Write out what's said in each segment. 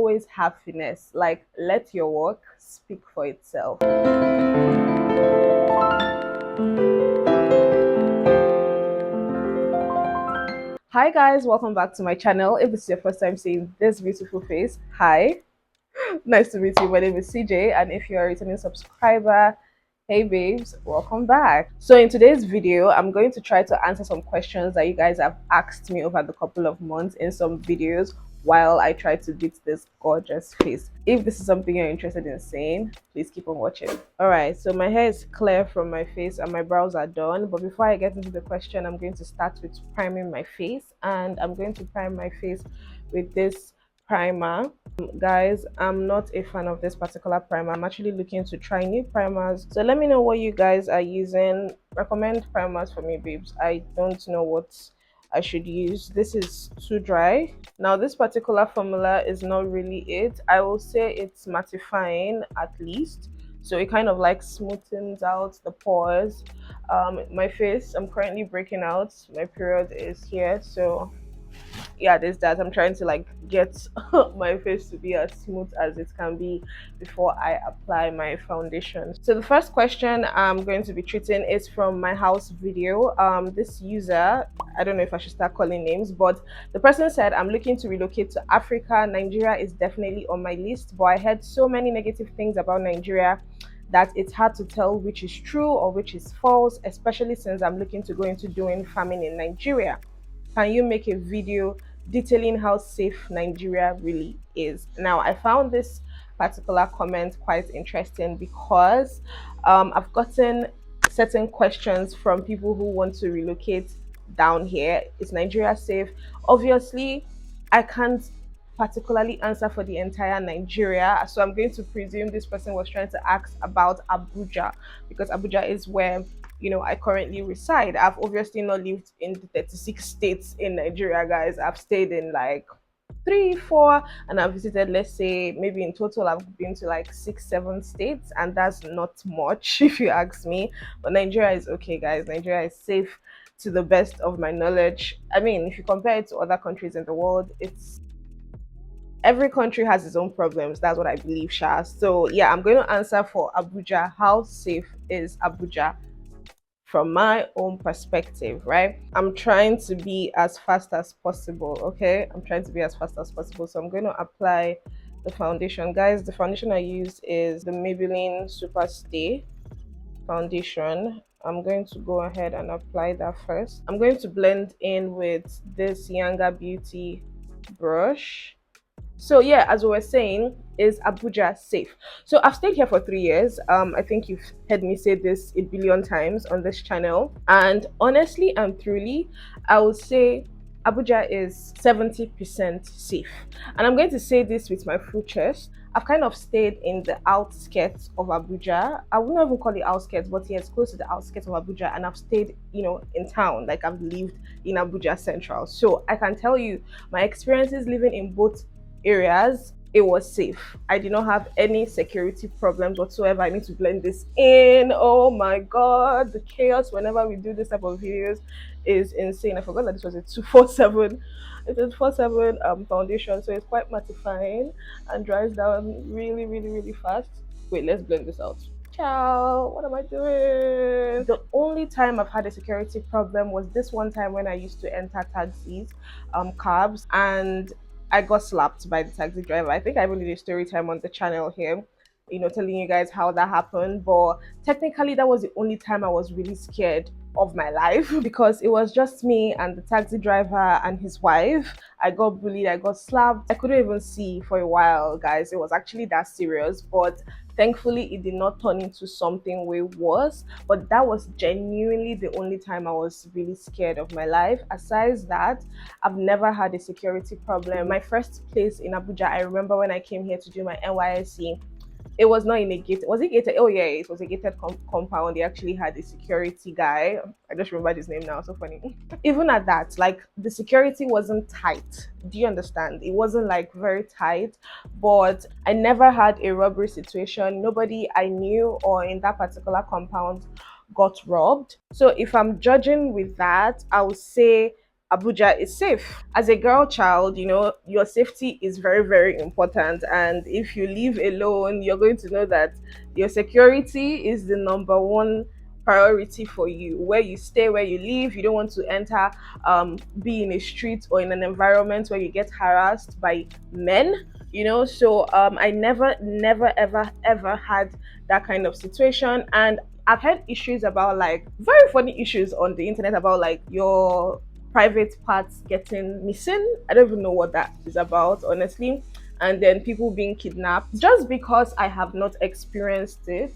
always have finesse. Like, let your work speak for itself. Hi guys, welcome back to my channel. If this is your first time seeing this beautiful face, hi. Nice to meet you. My name is CJ, and if you're a returning subscriber, hey babes, welcome back. So in today's video, I'm going to try to answer some questions that you guys have asked me over the couple of months in some videos while I try to beat this gorgeous face. If this is something you're interested in seeing, please keep on watching. All right, so my hair is clear from my face and my brows are done, but before I get into the question, I'm going to start with priming my face, and I'm going to prime my face with this primer. Guys, I'm not a fan of this particular primer. I'm actually looking to try new primers, so let me know what you guys are using. Recommend primers for me, babes. I don't know what I should use. This is too dry. Now this particular formula is not really it. I will say it's mattifying at least, so it kind of like smoothens out the pores. My face, I'm currently breaking out. My period is here, so yeah, there's that. I'm trying to like get my face to be as smooth as it can be before I apply my foundation. So the first question I'm going to be treating is from my house video. This user, I don't know if I should start calling names, but the person said, I'm looking to relocate to Africa. Nigeria is definitely on my list, but I heard so many negative things about Nigeria that it's hard to tell which is true or which is false, especially since I'm looking to go into doing farming in Nigeria. Can you make a video detailing how safe Nigeria really is? Now, I found this particular comment quite interesting because I've gotten certain questions from people who want to relocate down here. Is Nigeria safe? Obviously, I can't particularly answer for the entire Nigeria, so I'm going to presume this person was trying to ask about Abuja, because Abuja is where I currently reside. I've obviously not lived in the 36 states in Nigeria, guys. I've stayed in like 3, 4, and I've visited, let's say, maybe in total I've been to like 6, 7 states, and that's not much if you ask me. But Nigeria is okay, guys. Nigeria is safe to the best of my knowledge. I mean, if you compare it to other countries in the world, it's every country has its own problems. That's what I believe, Sha. So yeah, I'm going to answer for Abuja. How safe is Abuja from my own perspective, right? I'm trying to be as fast as possible, okay? I'm trying to be as fast as possible. So I'm going to apply the foundation. Guys, the foundation I use is the Maybelline Super Stay foundation. I'm going to go ahead and apply that first. I'm going to blend in with this Younger Beauty brush. So yeah, as we were saying, is Abuja safe? So I've stayed here for 3 years. I think you've heard me say this a billion times on this channel, and honestly and truly, I would say Abuja is 70% safe. And I'm going to say this with my full chest. I've kind of stayed in the outskirts of Abuja. I wouldn't even call it outskirts, but yes, close to the outskirts of Abuja. And I've stayed, in town. Like, I've lived in Abuja Central. So I can tell you my experiences living in both areas, it was safe. I did not have any security problems whatsoever. I need to blend this in. Oh my god, the chaos whenever we do this type of videos is insane. I forgot that this was a 247. It's a 247 foundation, so it's quite mattifying and dries down really, really, really fast. Wait, let's blend this out. Ciao, what am I doing? The only time I've had a security problem was this one time when I used to enter taxis, cabs, and I got slapped by the taxi driver. I think I even did a story time on the channel here, telling you guys how that happened. But technically, that was the only time I was really scared of my life because it was just me and the taxi driver and his wife. I got bullied, I got slapped. I couldn't even see for a while, guys. It was actually that serious, but thankfully it did not turn into something way worse. But that was genuinely the only time I was really scared of my life. Aside that, I've never had a security problem. My first place in Abuja, I remember when I came here to do my NYSC, it was not in a gated. Was it gated? Oh yeah, it was a gated compound. They actually had a security guy. I just remembered his name now. So funny. Even at that, like, the security wasn't tight. Do you understand? It wasn't like very tight. But I never had a robbery situation. Nobody I knew or in that particular compound got robbed. So if I'm judging with that, I would say Abuja is safe. As a girl child, your safety is very, very important. And if you live alone, you're going to know that your security is the number one priority for you. Where you stay, where you live, you don't want to enter, be in a street or in an environment where you get harassed by men. So I never, ever, ever had that kind of situation. And I've had issues about, like, very funny issues on the internet about, like, your private parts getting missing. I don't even know what that is about, honestly. And then people being kidnapped. Just because I have not experienced it,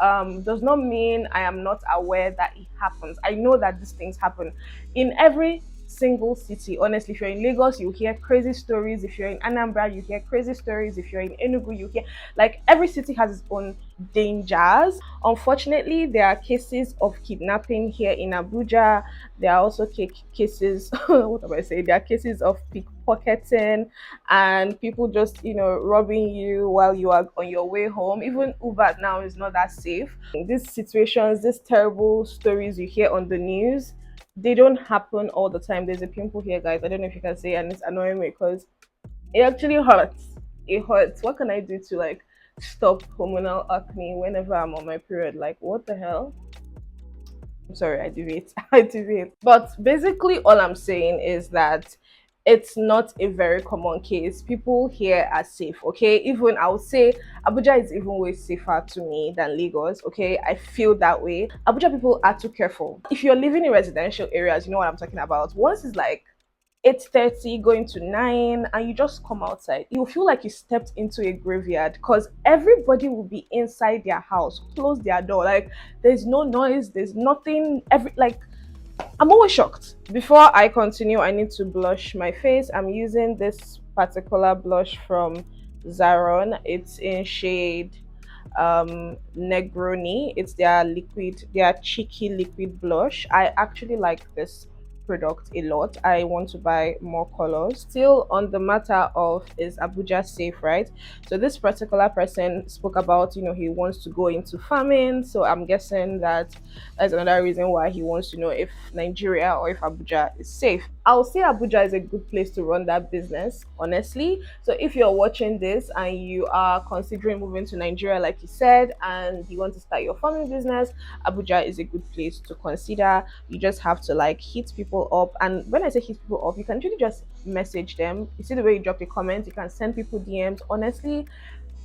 does not mean I am not aware that it happens. I know that these things happen in every single city. Honestly, if you're in Lagos, you hear crazy stories. If you're in Anambra, you hear crazy stories. If you're in Enugu, you hear, like, every city has its own dangers. Unfortunately, there are cases of kidnapping here in Abuja. There are also cases, what am I saying? There are cases of pickpocketing and people just, robbing you while you are on your way home. Even Uber now is not that safe. These situations, these terrible stories you hear on the news, they don't happen all the time. There's a pimple here, guys. I don't know if you can see, and it's annoying me because it actually hurts. It hurts. What can I do to, like, stop hormonal acne whenever I'm on my period? Like, what the hell? I'm sorry, I deviate. I deviate. But basically, all I'm saying is that it's not a very common case. People here are safe, okay? Even I would say Abuja is even way safer to me than Lagos, okay? I feel that way. Abuja people are too careful. If you're living in residential areas, you know what I'm talking about. Once it's like 8:30 going to 9 and you just come outside, you feel like you stepped into a graveyard because everybody will be inside their house, close their door, like there's no noise, there's nothing. Every like I'm always shocked. Before I continue, I need to blush my face. I'm using this particular blush from Zaron. It's in shade Negroni. It's their cheeky liquid blush. I actually like this product a lot. I want to buy more colors. Still on the matter of, is Abuja safe, right? So this particular person spoke about, he wants to go into farming. So I'm guessing that that's another reason why he wants to know if Nigeria or if Abuja is safe. I'll say Abuja is a good place to run that business, honestly. So if you're watching this and you are considering moving to Nigeria, like you said, and you want to start your farming business, Abuja is a good place to consider. You just have to, like, hit people up. And when I say hit people up, you can really just message them. You see the way you drop a comment, you can send people DMs. Honestly,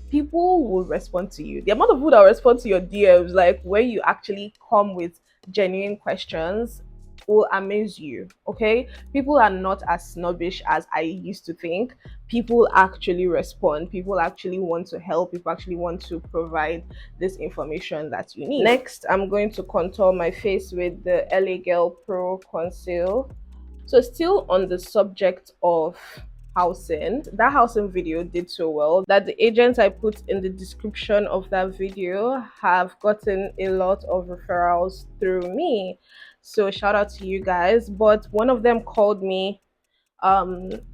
people will respond to you. The amount of people that will respond to your DMs, like when you actually come with genuine questions, will amaze you. Okay, people are not as snobbish as I used to think. People actually respond. People actually want to help. People actually want to provide this information that you need. Next, I'm going to contour my face with the LA Girl Pro Conceal. So still on the subject of housing, that housing video did so well that the agents I put in the description of that video have gotten a lot of referrals through me. So shout out to you guys. But one of them called me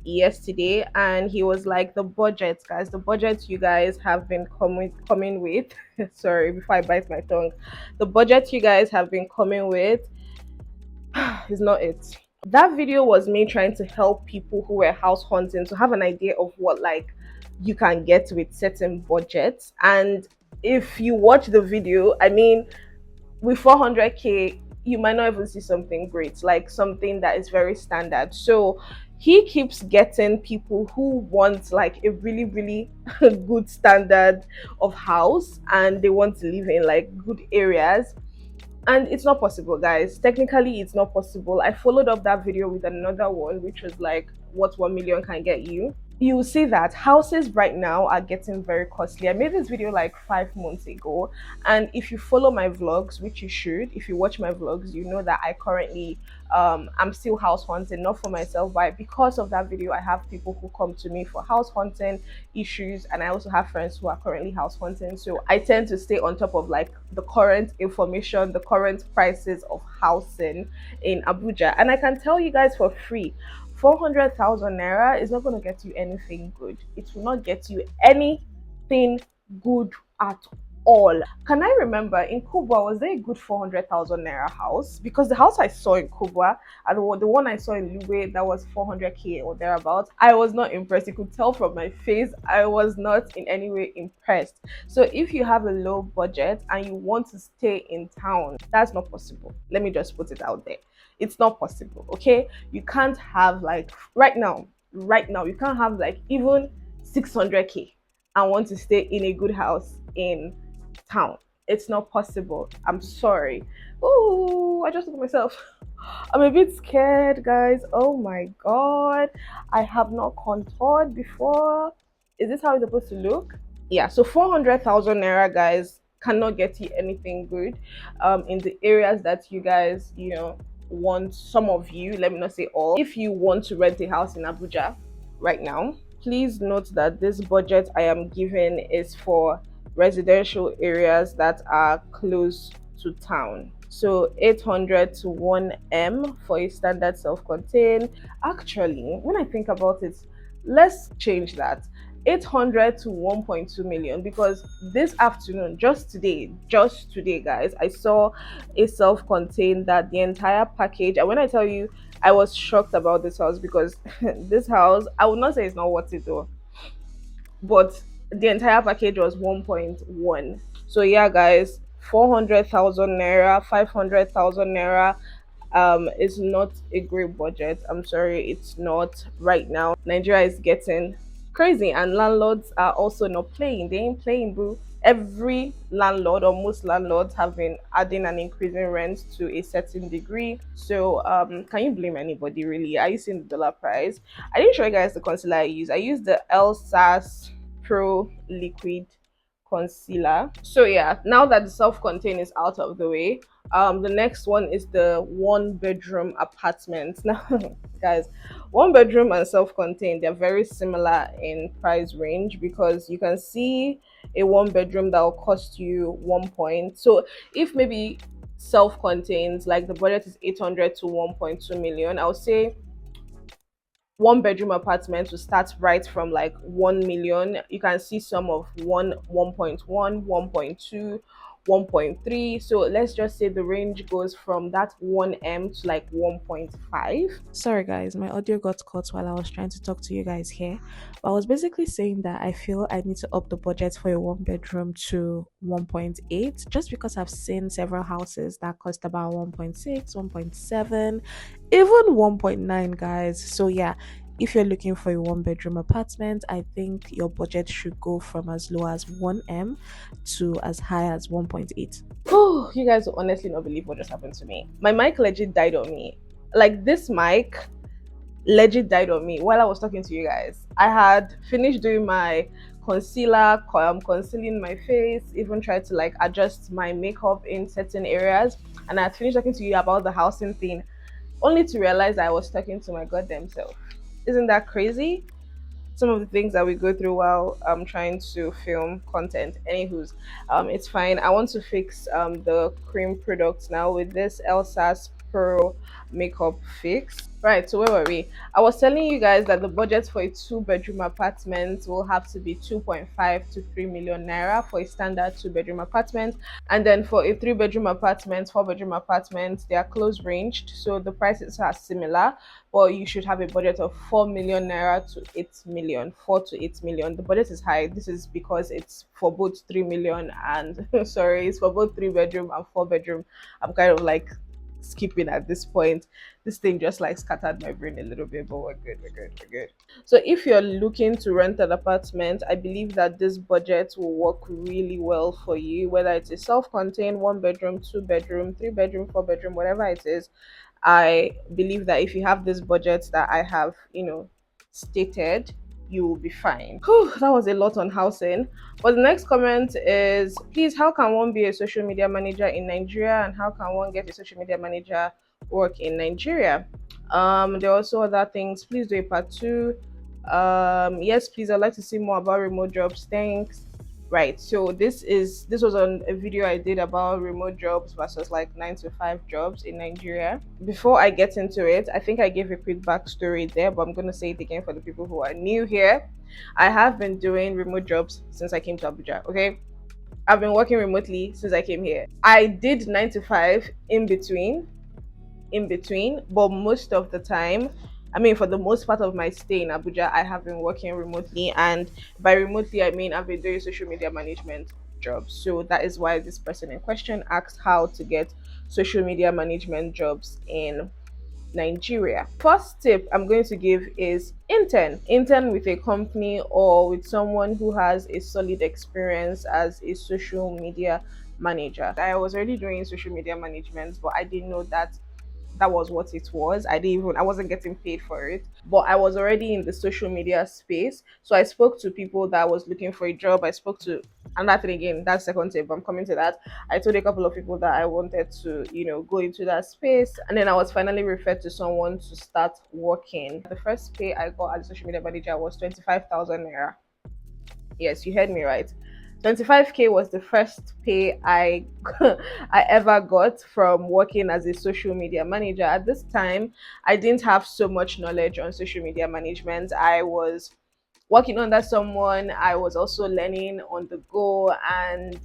yesterday and he was like, the budget, guys, the budget you guys have been coming with sorry, before I bite my tongue, the budget you guys have been coming with is not it. That video was me trying to help people who were house hunting to have an idea of what, like, you can get with certain budgets. And if you watch the video, I mean, with 400k you might not even see something great, like something that is very standard. So he keeps getting people who want, like, a really, really good standard of house and they want to live in, like, good areas. And it's not possible, guys. Technically it's not possible. I followed up that video with another one which was like, what 1 million can get you. You will see that houses right now are getting very costly. I made this video like 5 months ago, and if you follow my vlogs, which you should, if you watch my vlogs, you know that I currently I'm still house hunting, not for myself, but because of that video I have people who come to me for house hunting issues, and I also have friends who are currently house hunting. So I tend to stay on top of, like, the current information, the current prices of housing in Abuja. And I can tell you guys for free, 400,000 naira is not going to get you anything good. It will not get you anything good at all. Can I remember in Kubwa, was there a good 400,000 naira house? Because the house I saw in Kubwa and the one I saw in Lube that was 400k or thereabouts, I was not impressed. You could tell from my face, I was not in any way impressed. So if you have a low budget and you want to stay in town, that's not possible. Let me just put it out there. It's not possible, okay? You can't have like right now, you can't have like even 600k and want to stay in a good house in town. It's not possible. I'm sorry. Oh, I just look at myself. I'm a bit scared, guys. Oh my god. I have not contoured before. Is this how it's supposed to look? Yeah, so 400,000 naira, guys, cannot get you anything good in the areas that you guys, want. Some of you, let me not say all. If you want to rent a house in Abuja right now, please note that this budget I am giving is for residential areas that are close to town. So 800 to 1M for a standard self-contained. Actually, when I think about it, let's change that. 800 to 1.2 million, because this afternoon, just today, guys, I saw a self-contained that the entire package. And when I tell you, I was shocked about this house because this house, I would not say it's not worth it though, but the entire package was 1.1. So yeah, guys, 400,000 naira, 500,000 naira is not a great budget. I'm sorry, it's not right now. Nigeria is getting crazy, and landlords are also not playing. They ain't playing, boo. Every landlord or most landlords have been adding and increasing rent to a certain degree. So can you blame anybody really? Are you seeing the dollar price? I didn't show you guys the concealer I use. I used the Elsas Pro Liquid Concealer. So yeah, now that the self-contained is out of the way, the next one is the one bedroom apartment. Now, guys, one bedroom and self-contained, they're very similar in price range, because you can see a one bedroom that will cost you 1 point. So if maybe self-contained, like the budget is 800 to 1.2 million, I would say one bedroom apartment will start right from like 1 million. You can see some of 1.1, 1.2, 1.3. So let's just say the range goes from that 1M to like 1.5. Sorry, guys, my audio got cut while I was trying to talk to you guys here. But I was basically saying that I feel I need to up the budget for a one bedroom to 1.8, just because I've seen several houses that cost about 1.6, 1.7, even 1.9, guys. So yeah, if you're looking for a one bedroom apartment, I think your budget should go from as low as 1M to as high as 1.8. Oh, you guys will honestly not believe what just happened to me. My mic legit died on me. Like, this mic legit died on me while I was talking to you guys. I had finished doing my concealer, concealing my face, even tried to like adjust my makeup in certain areas, and I had finished talking to you about the housing thing, only to realize I was talking to my goddamn self. Isn't that crazy? Some of the things that we go through while trying to film content. Anywho's, it's fine. I want to fix the cream products now with this Elsa's Pro makeup fix. Right, so where were we? I was telling you guys that the budget for a two-bedroom apartment will have to be 2.5 to 3 million naira for a standard two-bedroom apartment. And then for a three-bedroom apartment, four-bedroom apartment, they are close ranged. So the prices are similar, but you should have a budget of 4 million naira to 8 million, 4 to 8 million. The budget is high. This is because it's for both 3 million and sorry, it's for both three bedroom and four bedroom. I'm kind of like skipping at this point. This thing just like scattered my brain a little bit, but we're good. So if you're looking to rent an apartment, I believe that this budget will work really well for you, whether it's a self-contained one bedroom, two bedroom, three bedroom, four bedroom, whatever it is. I believe that if you have this budget that I have, stated, you will be fine. Whew, that was a lot on housing. But the next comment is, please, how can one be a social media manager in Nigeria, and how can one get a social media manager work in Nigeria? There are also other things. Please do a part two. Yes, please, I'd like to see more about remote jobs. Thanks. Right, so this was on a video I did about remote jobs versus like 9 to 5 jobs in Nigeria. Before I get into it, I think I gave a quick backstory there, but I'm gonna say it again for the people who are new here. I have been doing remote jobs since I came to Abuja. Okay, I've been working remotely since I came here. I did 9 to 5 in between, but most of the time, I mean, for the most part of my stay in Abuja, I have been working remotely. And by remotely, I mean I've been doing social media management jobs. So that is why this person in question asked how to get social media management jobs in Nigeria. First tip I'm going to give is intern. Intern with a company or with someone who has a solid experience as a social media manager. I was already doing social media management, but I didn't know that was what it was. I wasn't getting paid for it, but I was already in the social media space. So I spoke to people that was looking for a job. I spoke to and that thing again, that's second tip. I'm coming to that. I told a couple of people that I wanted to, go into that space. And then I was finally referred to someone to start working. The first pay I got as a social media manager was 25,000 naira. Yes, you heard me right. 25K was the first pay I I ever got from working as a social media manager. At this time, I didn't have so much knowledge on social media management. I was working under someone, I was also learning on the go, and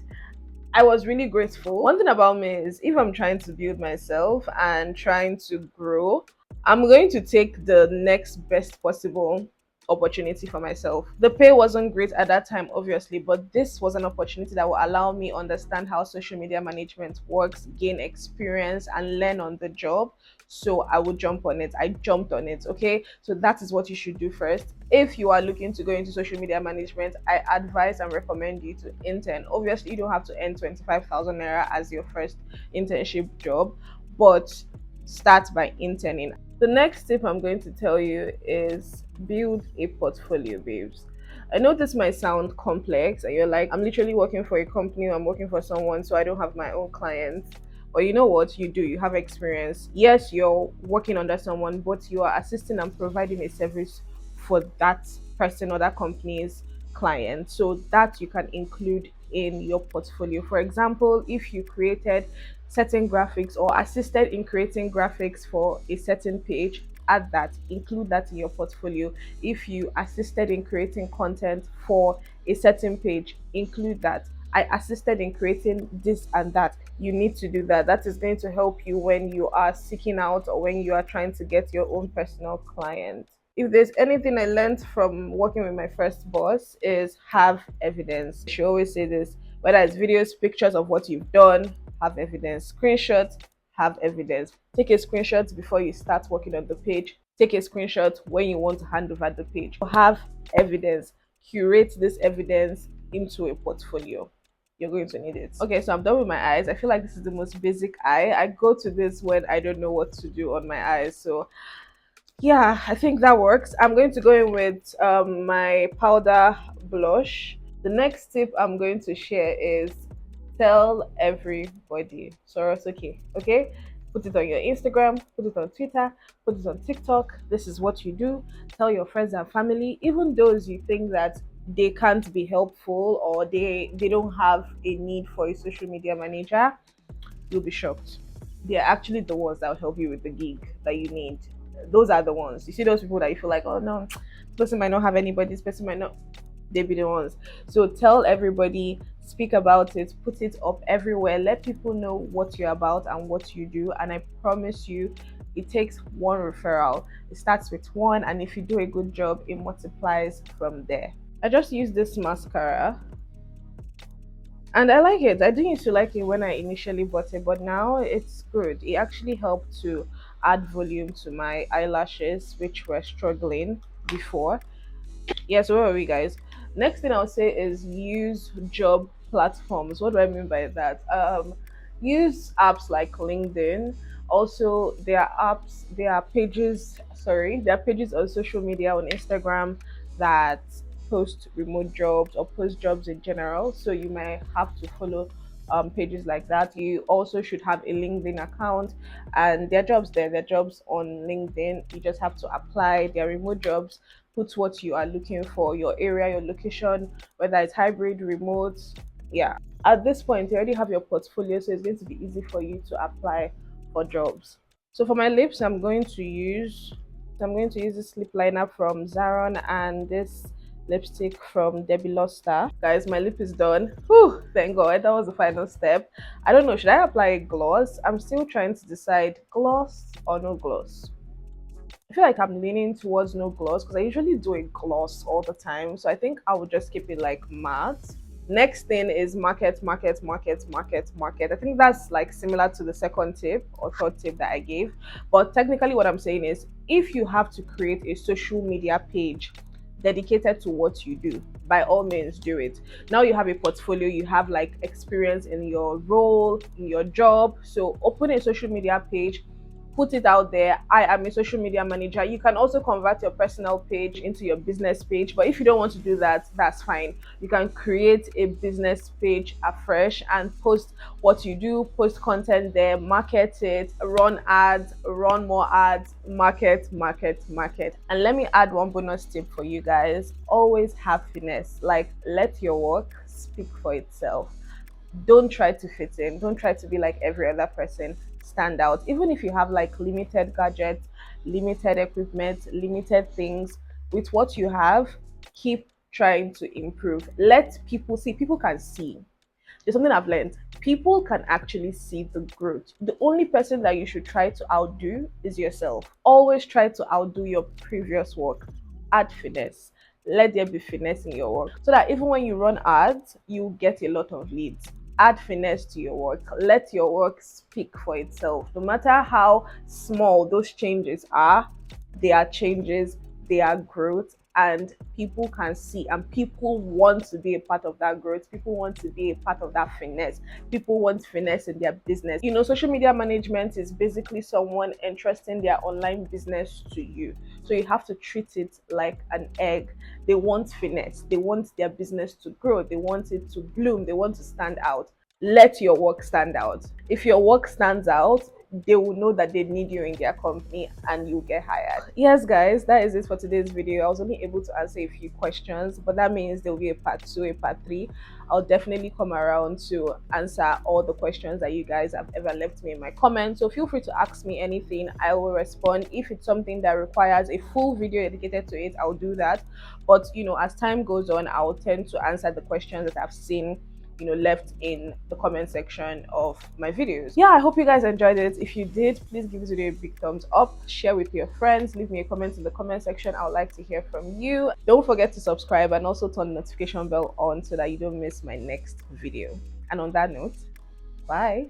I was really grateful. One thing about me is if I'm trying to build myself and trying to grow, I'm going to take the next best possible opportunity for myself. The pay wasn't great at that time, obviously, but this was an opportunity that will allow me understand how social media management works, gain experience, and learn on the job. So I would jump on it. I jumped on it. Okay. So that is what you should do first. If you are looking to go into social media management, I advise and recommend you to intern. Obviously, you don't have to earn 25,000 naira as your first internship job, but start by interning. The next tip I'm going to tell you is build a portfolio, babes. I know this might sound complex, and you're like, I'm literally working for a company, I'm working for someone, so I don't have my own clients. But you know what? You do, you have experience. Yes, you're working under someone, but you are assisting and providing a service for that person or that company's client. So that you can include in your portfolio. For example, if you created certain graphics or assisted in creating graphics for a certain page, add that, include that in your portfolio. If you assisted in creating content for a certain page, include that. I assisted in creating this and that. You need to do that. That is going to help you when you are seeking out or when you are trying to get your own personal client. If there's anything I learned from working with my first boss is have evidence. She always say this, whether it's videos, pictures of what you've done, have evidence. Screenshots, have evidence. Take a screenshot before you start working on the page. Take a screenshot when you want to hand over the page. Have evidence. Curate this evidence into a portfolio. You're going to need it. Okay, so I'm done with my eyes. I feel like this is the most basic eye. I go to this when I don't know what to do on my eyes. So yeah, I think that works. I'm going to go in with my powder blush. The next tip I'm going to share is tell everybody. So it's okay. Okay? Put it on your Instagram, put it on Twitter, put it on TikTok. This is what you do. Tell your friends and family, even those you think that they can't be helpful or they don't have a need for a social media manager. You'll be shocked. They're actually the ones that will help you with the gig that you need. Those are the ones. You see those people that you feel like, oh no, this person might not have anybody, this person might not, they be the ones. So tell everybody, speak about it, put it up everywhere, let people know what you're about and what you do. And I promise you, it takes one referral. It starts with one, and if you do a good job, it multiplies from there. I just use this mascara and I like it. I didn't used to like it when I initially bought it, but now it's good. It actually helped to add volume to my eyelashes, which were struggling before. Yeah, so where are we, guys? Next thing I'll say is use job platforms. What do I mean by that? Use apps like LinkedIn. Also, there are pages, there are pages on social media on Instagram that post remote jobs or post jobs in general. So you might have to follow pages like that. You also should have a LinkedIn account, and there are jobs there. There are jobs on LinkedIn. You just have to apply. There are remote jobs. Put what you are looking for, your area, your location, whether it's hybrid, remote. Yeah. At this point, you already have your portfolio, so it's going to be easy for you to apply for jobs. So for my lips, I'm going to use this lip liner from Zaron and this lipstick from Debbie Loster. Guys, my lip is done. Whew, thank God. That was the final step. I don't know, should I apply gloss? I'm still trying to decide gloss or no gloss. I feel like I'm leaning towards no gloss because I usually do a gloss all the time. So I think I would just keep it like matte. Next thing is market, market, market, market, market. I think that's like similar to the second tip or third tip that I gave. But technically, what I'm saying is if you have to create a social media page dedicated to what you do, by all means do it. Now you have a portfolio, you have like experience in your role, in your job. So open a social media page, put it out there. I am a social media manager. You can also convert your personal page into your business page, but if you don't want to do that, that's fine. You can create a business page afresh and post what you do, post content there, market it, run ads, run more ads, market, market, market. And let me add one bonus tip for you guys. Always have finesse. Like, let your work speak for itself. Don't try to fit in, don't try to be like every other person. Stand out. Even if you have like limited gadgets, limited equipment, limited things, with what you have, keep trying to improve. Let people see. People can see. There's something I've learned. People can actually see the growth. The only person that you should try to outdo is yourself. Always try to outdo your previous work. Add finesse. Let there be finesse in your work so that even when you run ads, you get a lot of leads. Add finesse to your work. Let your work speak for itself. No matter how small those changes are, they are changes, they are growth, and people can see, and people want to be a part of that growth. People want to be a part of that finesse. People want finesse in their business. You know, social media management is basically someone entrusting their online business to you. So you have to treat it like an egg. They want finesse. They want their business to grow. They want it to bloom. They want to stand out. Let your work stand out. If your work stands out, they will know that they need you in their company and you get hired. Yes, guys, that is it for today's video. I was only able to answer a few questions, but that means there will be a part two, a part three. I'll definitely come around to answer all the questions that you guys have ever left me in my comments. So feel free to ask me anything. I will respond. If it's something that requires a full video dedicated to it, I'll do that. But you know, as time goes on, I'll tend to answer the questions that I've seen, you know, left in the comment section of my videos. Yeah, I hope you guys enjoyed it. If you did, please give this video a big thumbs up, share with your friends, leave me a comment in the comment section. I would like to hear from you. Don't forget to subscribe and also turn the notification bell on so that you don't miss my next video. And on that note, bye.